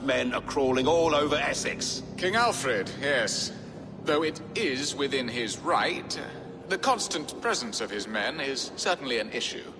Alfred's men are crawling all over Essex. King Alfred, yes. Though it is within his right, the constant presence of his men is certainly an issue.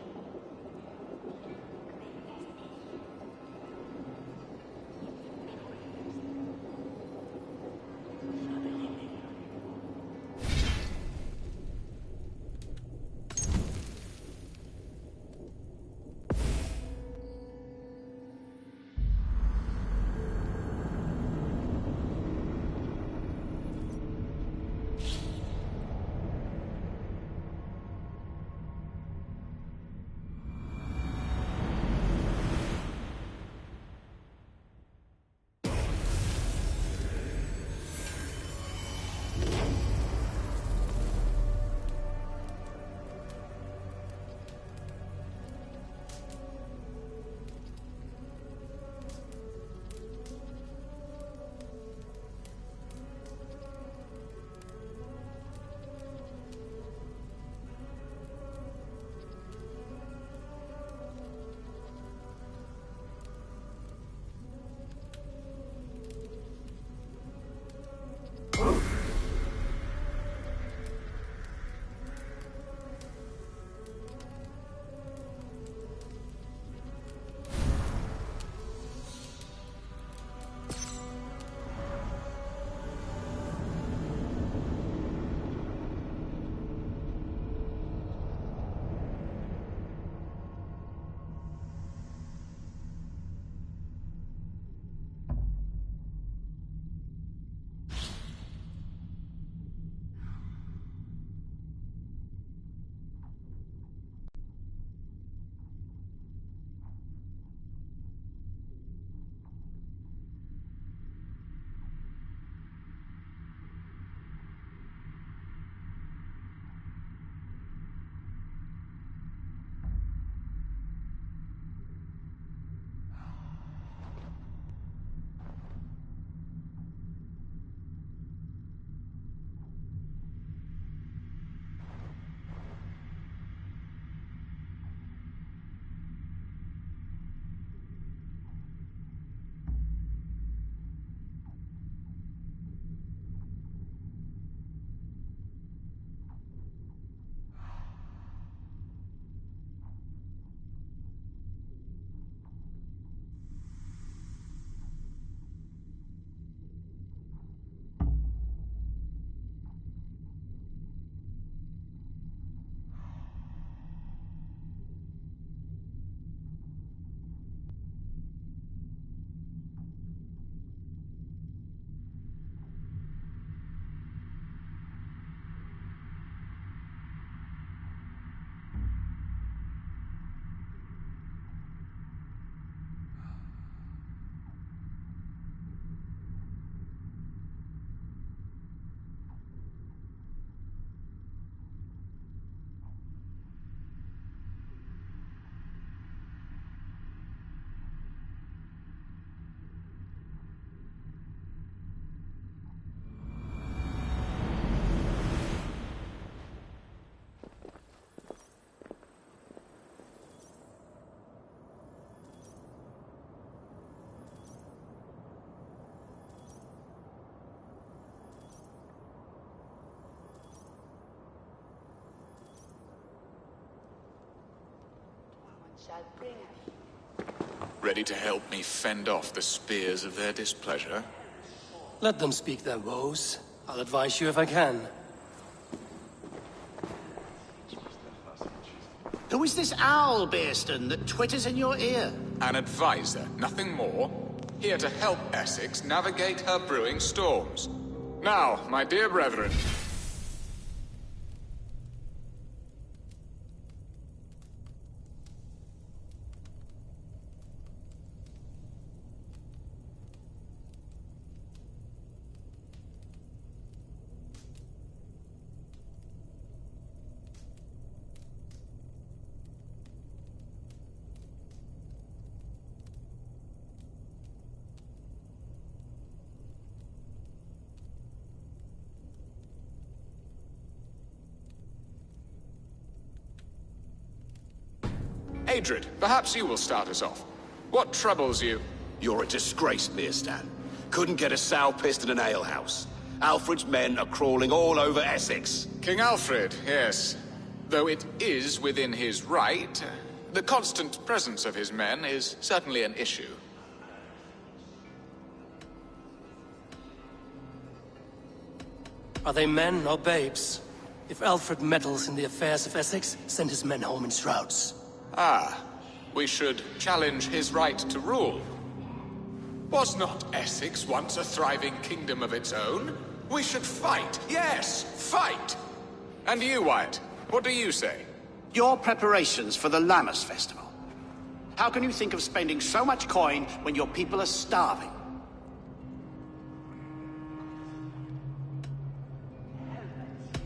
Ready to help me fend off the spears of their displeasure? Let them speak their woes. I'll advise you if I can. Who is this owl, Bearston, that twitters in your ear? An advisor, nothing more. Here to help Essex navigate her brewing storms. Now, my dear brethren. Adrid, perhaps you will start us off. What troubles you? You're a disgrace, Beerstan. Couldn't get a sow pissed in an alehouse. Alfred's men are crawling all over Essex. King Alfred, yes. Though it is within his right, the constant presence of his men is certainly an issue. Are they men or babes? If Alfred meddles in the affairs of Essex, send his men home in shrouds. Ah, we should challenge his right to rule. Was not Essex once a thriving kingdom of its own? We should fight, yes, fight! And you, Wyatt, what do you say? Your preparations for the Lammas festival. How can you think of spending so much coin when your people are starving?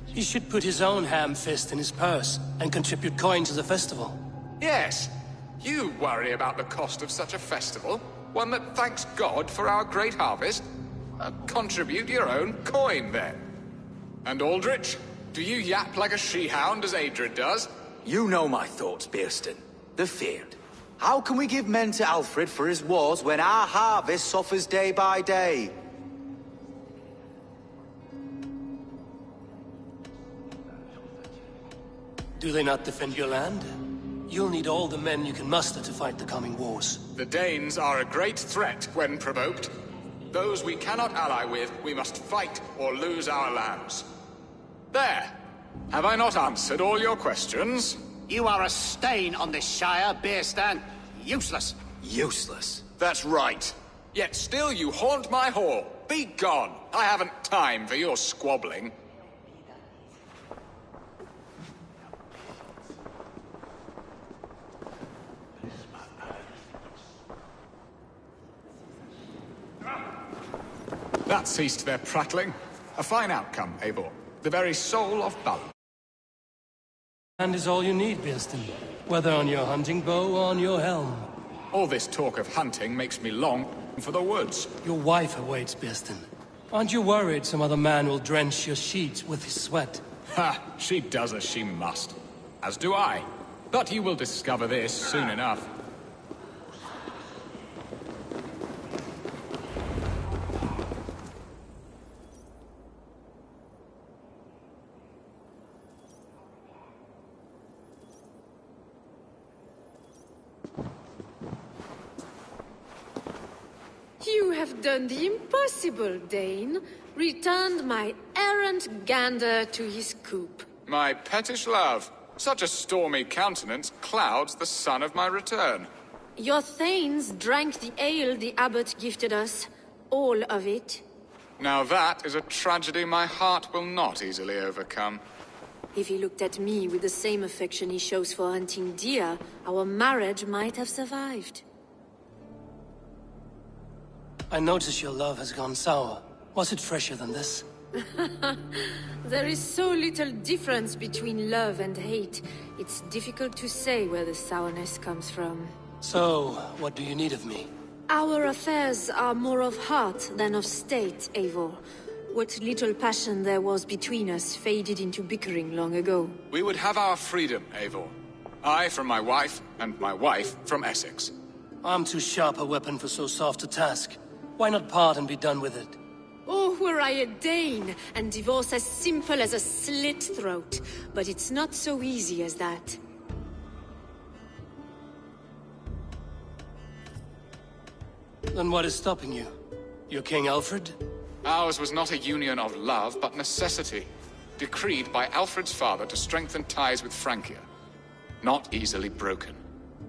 He should put his own ham fist in his purse and contribute coin to the festival. Yes, you worry about the cost of such a festival, one that thanks God for our great harvest. Contribute your own coin, then. And Aldrich, do you yap like a she-hound as Adred does? You know my thoughts, Beerstan. They're feared. How can we give men to Alfred for his wars when our harvest suffers day by day? Do they not defend your land? You'll need all the men you can muster to fight the coming wars. The Danes are a great threat when provoked. Those we cannot ally with, we must fight or lose our lands. There! Have I not answered all your questions? You are a stain on this shire, Beerstan. Useless. Useless. That's right. Yet still you haunt my hall. Be gone! I haven't time for your squabbling. That ceased their prattling. A fine outcome, Eivor. The very soul of balance. And is all you need, Beerstan. Whether on your hunting bow or on your helm. All this talk of hunting makes me long for the woods. Your wife awaits, Beerstan. Aren't you worried some other man will drench your sheets with his sweat? Ha! She does as she must. As do I. But you will discover this soon enough. You have done the impossible, Dane. Returned my errant gander to his coop. My pettish love. Such a stormy countenance clouds the sun of my return. Your thanes drank the ale the abbot gifted us. All of it. Now that is a tragedy my heart will not easily overcome. If he looked at me with the same affection he shows for hunting deer, our marriage might have survived. I notice your love has gone sour. Was it fresher than this? There is so little difference between love and hate. It's difficult to say where the sourness comes from. So, what do you need of me? Our affairs are more of heart than of state, Eivor. What little passion there was between us faded into bickering long ago. We would have our freedom, Eivor. I from my wife, and my wife from Essex. I'm too sharp a weapon for so soft a task. Why not part and be done with it? Oh, were I a Dane, and divorce as simple as a slit throat. But it's not so easy as that. Then what is stopping you? Your King Alfred? Ours was not a union of love, but necessity. Decreed by Alfred's father to strengthen ties with Francia. Not easily broken.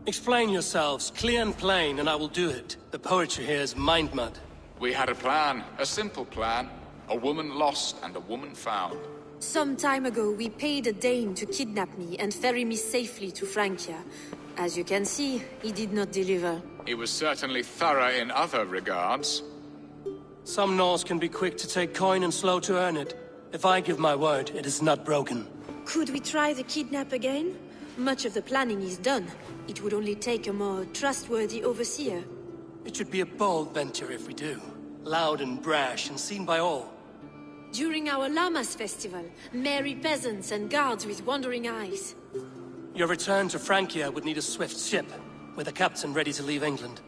Explain yourselves, clear and plain, and I will do it. The poetry here is mind mud. We had a plan, a simple plan. A woman lost and a woman found. Some time ago, we paid a Dane to kidnap me and ferry me safely to Francia. As you can see, he did not deliver. He was certainly thorough in other regards. Some Norse can be quick to take coin and slow to earn it. If I give my word, it is not broken. Could we try the kidnap again? Much of the planning is done. It would only take a more trustworthy overseer. It should be a bold venture if we do. Loud and brash and seen by all. During our Lammas festival, merry peasants and guards with wandering eyes. Your return to Francia would need a swift ship, with a captain ready to leave England.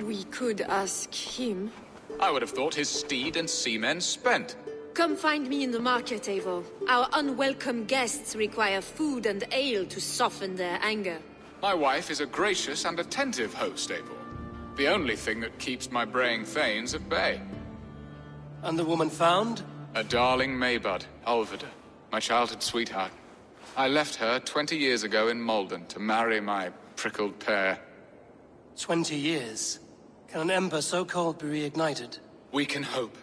We could ask him. I would have thought his steed and seamen spent. Come find me in the market, Eivor. Our unwelcome guests require food and ale to soften their anger. My wife is a gracious and attentive host, Eivor. The only thing that keeps my braying thanes at bay. And the woman found? A darling Maybud, Alvida, my childhood sweetheart. I left her 20 years ago in Malden to marry my prickled pear. 20 years. Can an ember so cold be reignited? We can hope.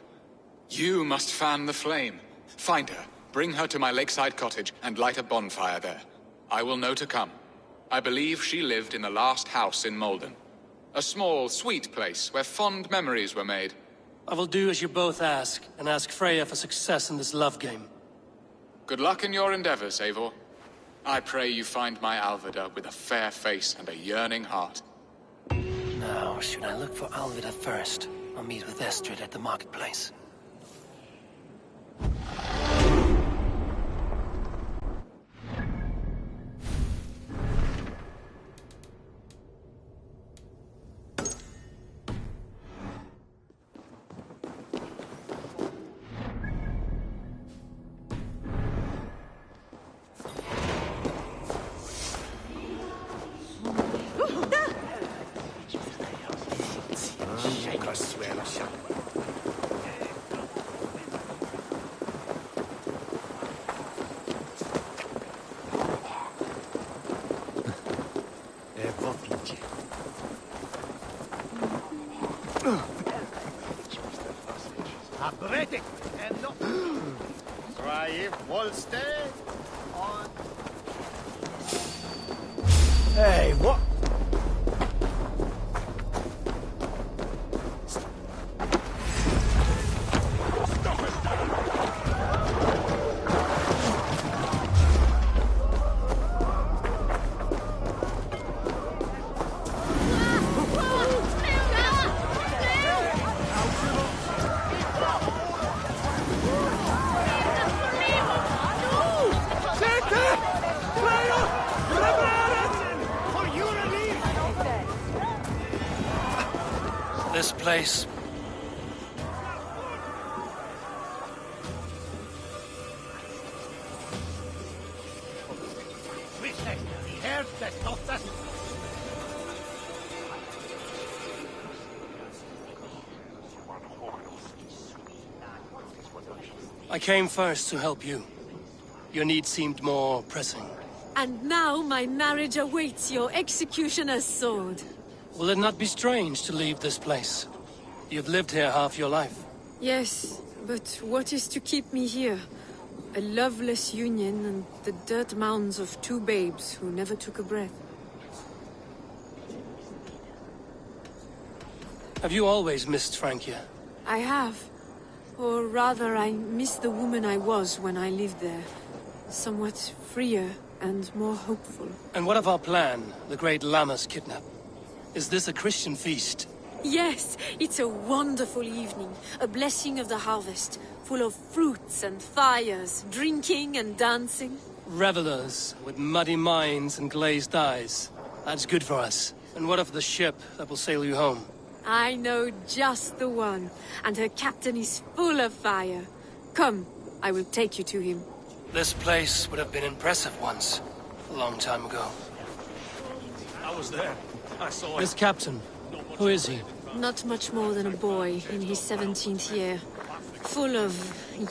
You must fan the flame. Find her, bring her to my lakeside cottage, and light a bonfire there. I will know to come. I believe she lived in the last house in Malden. A small, sweet place where fond memories were made. I will do as you both ask, and ask Freya for success in this love game. Good luck in your endeavors, Eivor. I pray you find my Alvida with a fair face and a yearning heart. Now, should I look for Alvida first, or meet with Estrid at the marketplace? Hey, what? This place. I came first to help you. Your need seemed more pressing. And now my marriage awaits your executioner's sword. Will it not be strange to leave this place? You've lived here half your life. Yes, but what is to keep me here? A loveless union and the dirt mounds of two babes who never took a breath. Have you always missed Francia? I have. Or rather, I miss the woman I was when I lived there. Somewhat freer and more hopeful. And what of our plan, the great Lammas kidnap? Is this a Christian feast? Yes, it's a wonderful evening. A blessing of the harvest, full of fruits and fires, drinking and dancing. Revelers with muddy minds and glazed eyes. That's good for us. And what of the ship that will sail you home? I know just the one, and her captain is full of fire. Come, I will take you to him. This place would have been impressive once, a long time ago. I was there. I saw This captain, who is he? Not much more than a boy in his 17th year, full of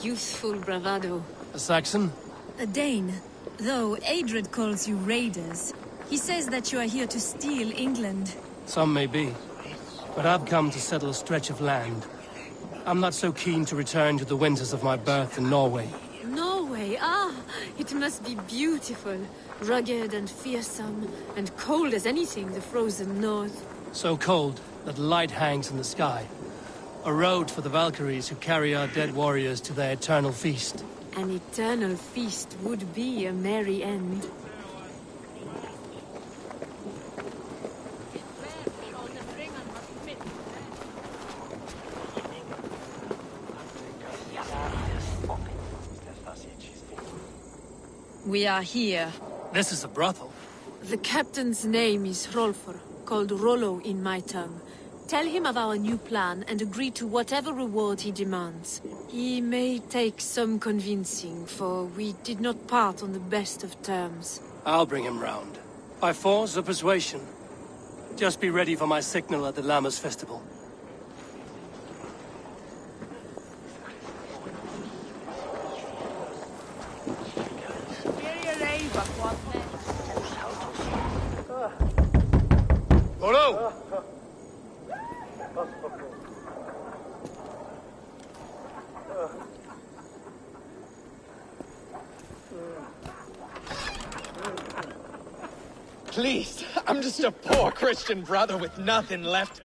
youthful bravado. A Saxon? A Dane, though Adred calls you raiders. He says that you are here to steal England. Some may be, but I've come to settle a stretch of land. I'm not so keen to return to the winters of my birth in Norway. Norway, ah, it must be beautiful. Rugged and fearsome, and cold as anything the frozen north. So cold that light hangs in the sky. A road for the Valkyries who carry our dead warriors to their eternal feast. An eternal feast would be a merry end. We are here. This is a brothel. The captain's name is Hrolfr, called Rollo in my tongue. Tell him of our new plan and agree to whatever reward he demands. He may take some convincing, for we did not part on the best of terms. I'll bring him round. By force or persuasion. Just be ready for my signal at the Lammas festival. Hello! Please, I'm just a poor Christian brother with nothing left.